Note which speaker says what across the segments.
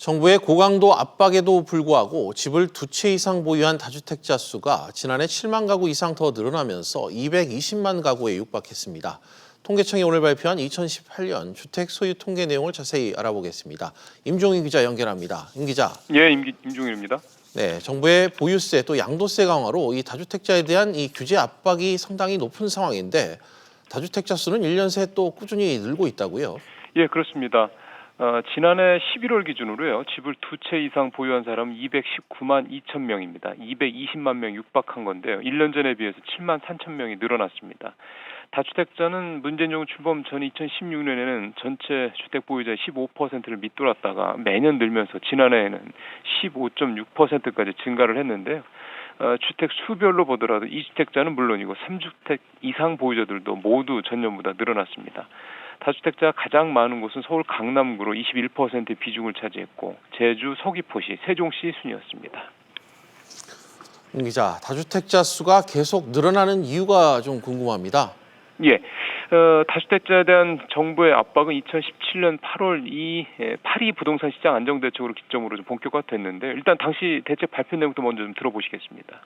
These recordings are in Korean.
Speaker 1: 정부의 고강도 압박에도 불구하고 집을 2채 이상 보유한 다주택자 수가 지난해 7만 가구 이상 더 늘어나면서 220만 가구에 육박했습니다. 통계청이 오늘 발표한 2018년 주택 소유 통계 내용을 자세히 알아보겠습니다. 임종희 기자 연결합니다. 임 기자.
Speaker 2: 예, 임종일입니다.
Speaker 1: 네, 정부의 보유세 또 양도세 강화로 이 다주택자에 대한 이 규제 압박이 상당히 높은 상황인데 다주택자 수는 1년 새 또 꾸준히 늘고 있다고요?
Speaker 2: 예, 그렇습니다. 지난해 11월 기준으로요, 집을 2채 이상 보유한 사람은 219만 2천 명입니다. 220만 명 육박한 건데요. 1년 전에 비해서 7만 3천 명이 늘어났습니다. 다주택자는 문재인 정부 출범 전 2016년에는 전체 주택 보유자의 15%를 밑돌았다가 매년 늘면서 지난해에는 15.6%까지 증가를 했는데요. 주택 수별로 보더라도 2주택자는 물론이고 3주택 이상 보유자들도 모두 전년보다 늘어났습니다. 다주택자가 가장 많은 곳은 서울 강남구로 21%의 비중을 차지했고 제주, 서귀포시, 세종시 순이었습니다.
Speaker 1: 임 기자, 다주택자 수가 계속 늘어나는 이유가 좀 궁금합니다.
Speaker 2: 예, 다주택자에 대한 정부의 압박은 2017년 8월 이 파리 부동산 시장 안정대책으로 기점으로 좀 본격화됐는데 일단 당시 대책 발표 내용도 먼저 좀 들어보시겠습니다.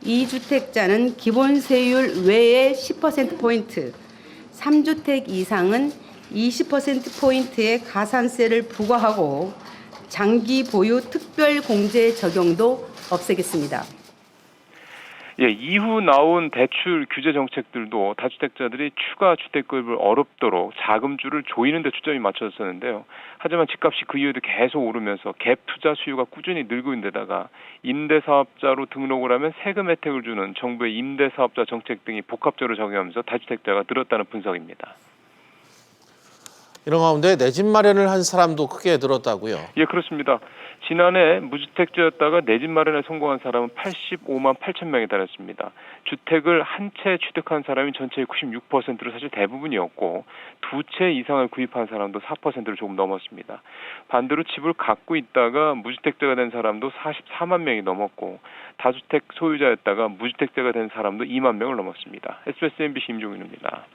Speaker 3: 2주택자는 기본세율 외에 10%포인트, 3주택 이상은 20%포인트의 가산세를 부과하고 장기 보유 특별공제 적용도 없애겠습니다.
Speaker 2: 예, 이후 나온 대출 규제 정책들도 다주택자들이 추가 주택구입을 어렵도록 자금줄을 조이는 데 초점이 맞춰졌었는데요. 하지만 집값이 그 이후에도 계속 오르면서 갭 투자 수요가 꾸준히 늘고 있는 데다가 임대사업자로 등록을 하면 세금 혜택을 주는 정부의 임대사업자 정책 등이 복합적으로 적용하면서 다주택자가 늘었다는 분석입니다.
Speaker 1: 이런 가운데 내 집 마련을 한 사람도 크게 늘었다고요?
Speaker 2: 예, 그렇습니다. 지난해 무주택자였다가 내 집 마련에 성공한 사람은 85만 8천 명에 달했습니다. 주택을 한 채 취득한 사람이 전체의 96%로 사실 대부분이었고 두 채 이상을 구입한 사람도 4%를 조금 넘었습니다. 반대로 집을 갖고 있다가 무주택자가 된 사람도 44만 명이 넘었고 다주택 소유자였다가 무주택자가 된 사람도 2만 명을 넘었습니다. SBS MBC 임종윤입니다.